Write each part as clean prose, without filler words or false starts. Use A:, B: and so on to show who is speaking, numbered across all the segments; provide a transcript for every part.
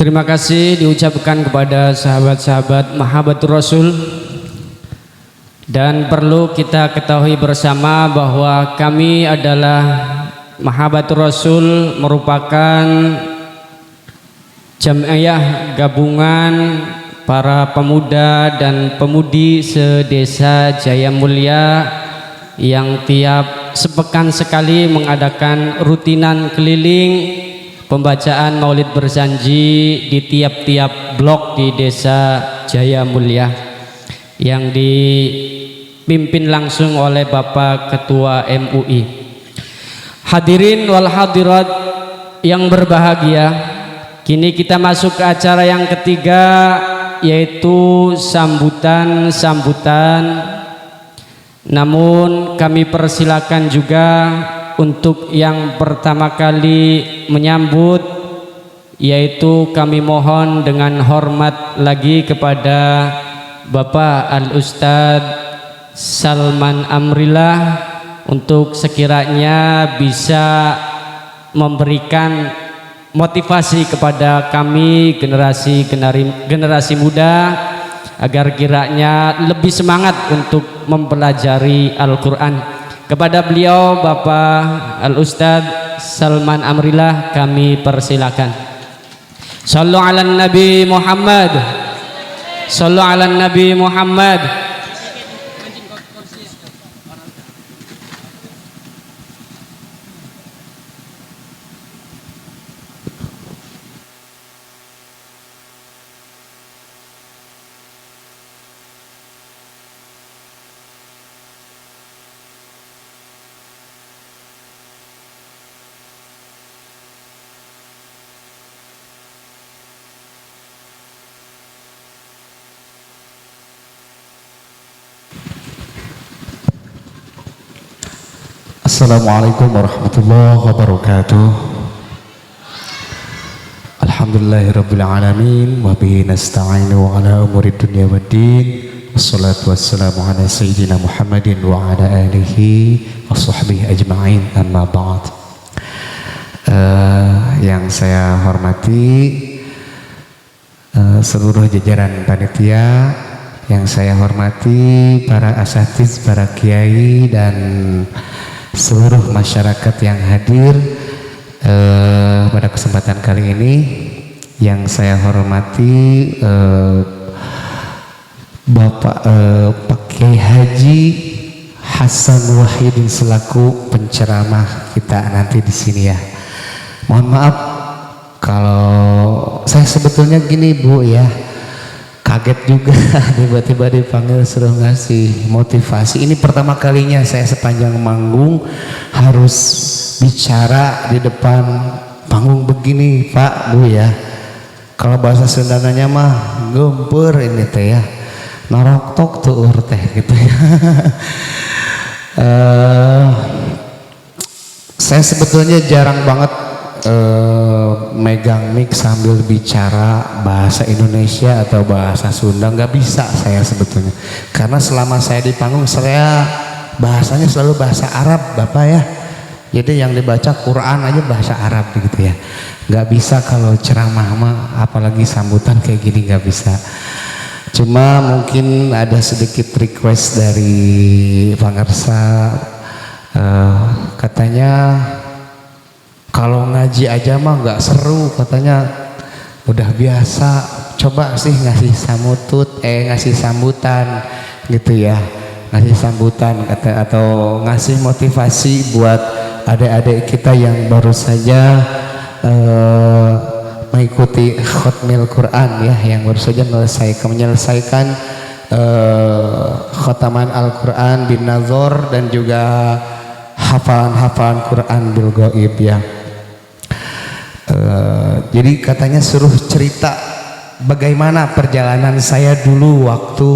A: Terima kasih diucapkan kepada sahabat-sahabat Mahabbatur Rasul. Dan perlu kita ketahui bersama bahwa kami adalah Mahabbatur Rasul, merupakan jamiah gabungan para pemuda dan pemudi sedesa Jaya Mulia yang tiap sepekan sekali mengadakan rutinan keliling pembacaan Maulid Berjanji di tiap-tiap blok di desa Jaya Mulia yang dipimpin langsung oleh Bapak Ketua MUI. Hadirin wal hadirat yang berbahagia, kini kita masuk ke acara yang ketiga, yaitu sambutan-sambutan. Namun kami persilakan juga untuk yang pertama kali menyambut, yaitu kami mohon dengan hormat lagi kepada Bapak Al-Ustadz Salman Amrillah untuk sekiranya bisa memberikan motivasi kepada kami generasi muda agar kiranya lebih semangat untuk mempelajari Al-Quran. Kepada beliau Bapak Al-Ustadz Salman Amrillah kami persilakan. Sallu ala Nabi Muhammad. Sallu ala Nabi Muhammad.
B: Assalamualaikum warahmatullahi wabarakatuh. Alhamdulillahirrabbilalamin. Wabihi nasta'inu ala umuri dunia waddin. Wassalatu wassalamu ala sayyidina Muhammadin wa ala alihi wa sahbihi ajma'in, amma ba'd. Yang saya hormati seluruh jajaran panitia, yang saya hormati para asatiz, para kiai dan seluruh masyarakat yang hadir pada kesempatan kali ini. Yang saya hormati Bapak Pak Kiai Haji Hasan Wahidin selaku penceramah kita nanti di sini ya. Mohon maaf kalau saya sebetulnya gini Bu ya, kaget juga tiba-tiba dipanggil suruh ngasih motivasi. Ini pertama kalinya saya sepanjang manggung harus bicara di depan panggung begini Pak Bu ya. Kalau bahasa Sundanya mah gempur ini teh ya, naroktok tuh teh gitu ya. Saya sebetulnya jarang banget megang mic sambil bicara bahasa Indonesia atau bahasa Sunda, nggak bisa saya sebetulnya, karena selama saya di panggung saya bahasanya selalu bahasa Arab Bapak ya. Jadi yang dibaca Quran aja bahasa Arab gitu ya, nggak bisa kalau ceramah mah, apalagi sambutan kayak gini nggak bisa. Cuma mungkin ada sedikit request dari pangarsa, katanya kalau ngaji aja mah nggak seru, katanya udah biasa, coba sih ngasih ngasih sambutan gitu ya, ngasih sambutan atau ngasih motivasi buat adik-adik kita yang baru saja mengikuti khotmil Quran ya, yang baru saja menyelesaikan khotaman Al-Quran bin Nazor dan juga hafalan-hafalan Quran bil Ghaib ya. Jadi katanya suruh cerita bagaimana perjalanan saya dulu waktu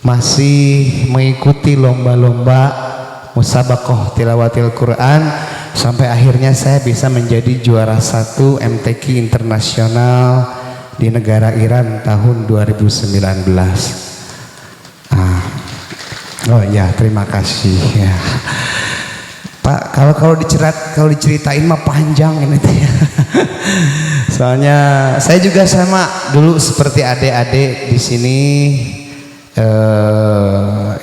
B: masih mengikuti lomba-lomba musabaqah tilawatil Quran sampai akhirnya saya bisa menjadi juara 1 MTQ internasional di negara Iran tahun 2019. Oh ya, terima kasih ya. Pak, kalau diceritain mah panjang ini teh. Soalnya saya juga sama dulu seperti adik-adik di sini,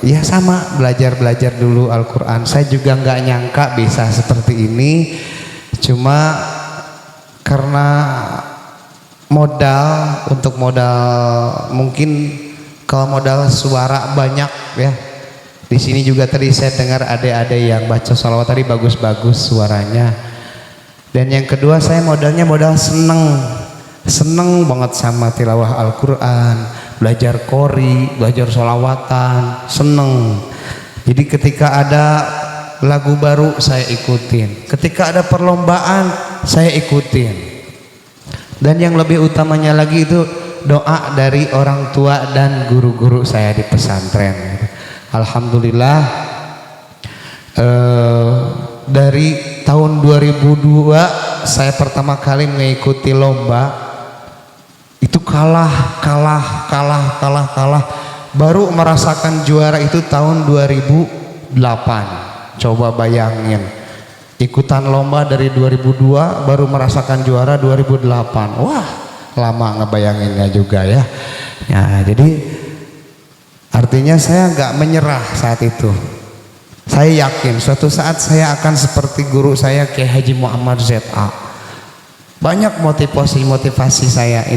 B: ya sama belajar dulu Al-Quran. Saya juga nggak nyangka bisa seperti ini, cuma karena modal mungkin kalau modal suara banyak ya. Di sini juga tadi saya dengar adik-adik yang baca sholawat tadi bagus-bagus suaranya. Dan yang kedua saya modal seneng banget sama tilawah Al-Quran, belajar qori, belajar sholawatan, seneng. Jadi ketika ada lagu baru saya ikutin, ketika ada perlombaan saya ikutin. Dan yang lebih utamanya lagi itu doa dari orang tua dan guru-guru saya di pesantren. Alhamdulillah, dari tahun 2002 saya pertama kali mengikuti lomba itu kalah, baru merasakan juara itu tahun 2008. Coba bayangin, ikutan lomba dari 2002 baru merasakan juara 2008. Wah, lama ngebayanginnya juga ya. Ya, jadi artinya saya nggak menyerah saat itu. Saya yakin suatu saat saya akan seperti guru saya Kiai Haji Muhammad ZA. Banyak motivasi saya.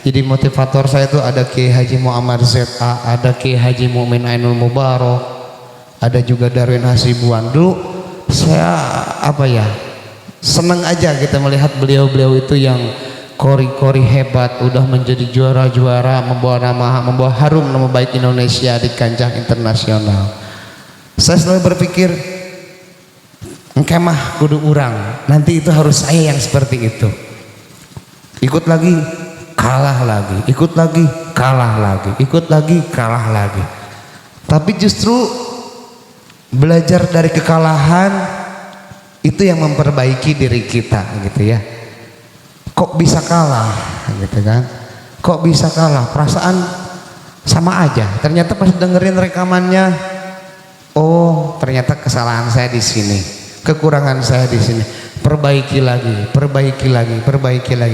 B: Jadi motivator saya itu ada Kiai Haji Muhammad ZA, ada Kiai Haji Mu'min Ainul Mubarak, ada juga Darwin Hasibuan. Dulu saya seneng aja kita melihat beliau-beliau itu yang kori-kori hebat, udah menjadi juara-juara, membawa harum nama baik Indonesia di kancah internasional. Saya selalu berpikir, engke mah kudu urang, nanti itu harus saya yang seperti itu. Ikut lagi, kalah lagi, ikut lagi, kalah lagi, ikut lagi, kalah lagi. Tapi justru belajar dari kekalahan itu yang memperbaiki diri kita gitu ya. Kok bisa kalah gitu kan? Kok bisa kalah? Perasaan sama aja. Ternyata pas dengerin rekamannya, oh ternyata kesalahan saya di sini, kekurangan saya di sini. Perbaiki lagi,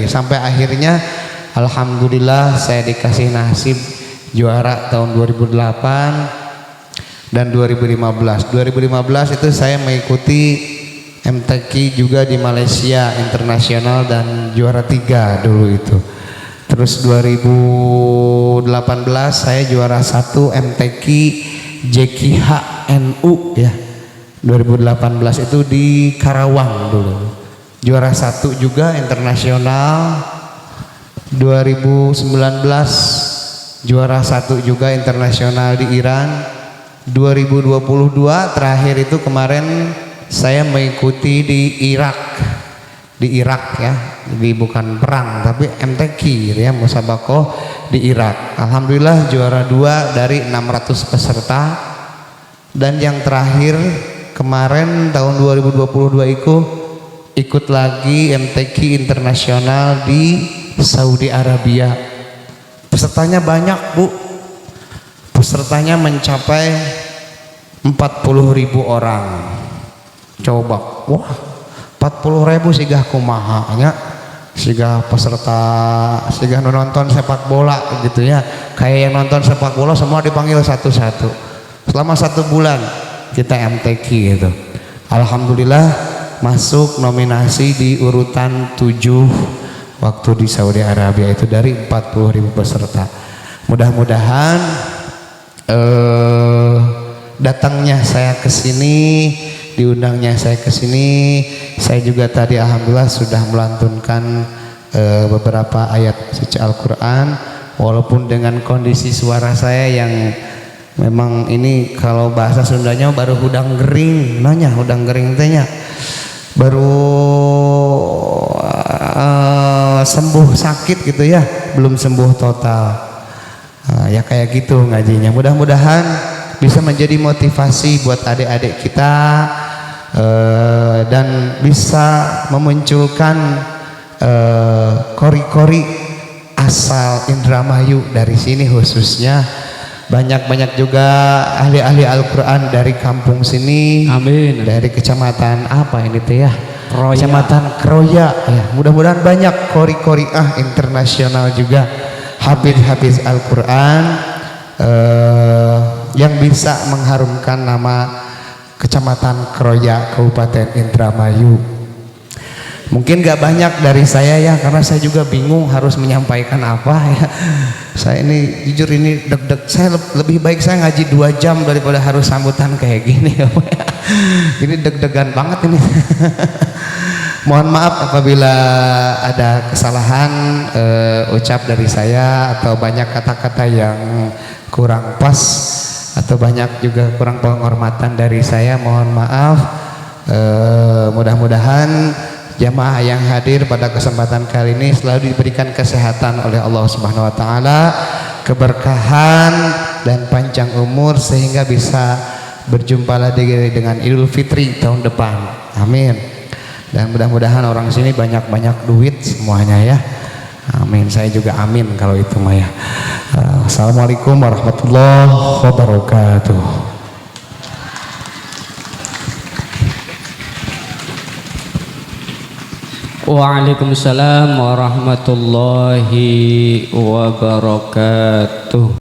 B: sampai akhirnya alhamdulillah saya dikasih nasib juara tahun 2008 dan 2015. 2015 itu saya mengikuti MTQ juga di Malaysia internasional dan juara 3 dulu itu. Terus 2018 saya juara 1 MTQ JKHNU ya. 2018 itu di Karawang dulu. Juara 1 juga internasional. 2019 juara 1 juga internasional di Iran. 2022 terakhir itu kemarin saya mengikuti di Irak ya, jadi bukan perang tapi MTQ ya, musabakoh di Irak. Alhamdulillah juara 2 dari 600 peserta. Dan yang terakhir kemarin tahun 2022 ikut lagi MTQ internasional di Saudi Arabia. Pesertanya banyak Bu, pesertanya mencapai 40.000 orang. Coba, wah 40.000 sigah kumaha nya, sigah peserta, sigah nonton sepak bola gitu ya. Kayak yang nonton sepak bola semua dipanggil satu-satu. Selama 1 bulan kita MTQ gitu. Alhamdulillah masuk nominasi di urutan 7 waktu di Saudi Arabia itu dari 40.000 peserta. Mudah-mudahan datangnya saya ke sini, diundangnya saya ke sini, saya juga tadi alhamdulillah sudah melantunkan beberapa ayat suci Al-Qur'an, walaupun dengan kondisi suara saya yang memang ini kalau bahasa Sundanya baru hudang gering, nanya hudang gering tehnya baru sembuh sakit gitu ya, belum sembuh total. Ya kayak gitu ngajinya. Mudah-mudahan bisa menjadi motivasi buat adik-adik kita dan bisa memunculkan kori-kori asal Indramayu dari sini khususnya. Banyak-banyak juga ahli-ahli Al-Quran dari kampung sini.
A: Amin.
B: Dari kecamatan apa ini teh ya,
A: Kroya.
B: Kecamatan Kroya ya. Mudah-mudahan banyak qori-qoriah internasional juga, hafiz-hafiz Al-Qur'an yang bisa mengharumkan nama Kecamatan Kroya, Kabupaten Indramayu. Mungkin gak banyak dari saya ya, karena saya juga bingung harus menyampaikan apa ya. Saya ini jujur ini deg-deg, saya lebih baik saya ngaji 2 jam daripada harus sambutan kayak gini ya. Ini deg-degan banget ini. Mohon maaf apabila ada kesalahan ucap dari saya, atau banyak kata-kata yang kurang pas, atau banyak juga kurang penghormatan dari saya, mohon maaf. Mudah-mudahan jamaah yang hadir pada kesempatan kali ini selalu diberikan kesehatan oleh Allah Subhanahu wa taala, keberkahan dan panjang umur sehingga bisa berjumpa lagi dengan Idul Fitri tahun depan. Amin. Dan mudah-mudahan orang sini banyak-banyak duit semuanya ya. Amin. Saya juga amin kalau itu mah ya. Assalamualaikum warahmatullahi wabarakatuh.
A: Waalaikumsalam warahmatullahi wabarakatuh.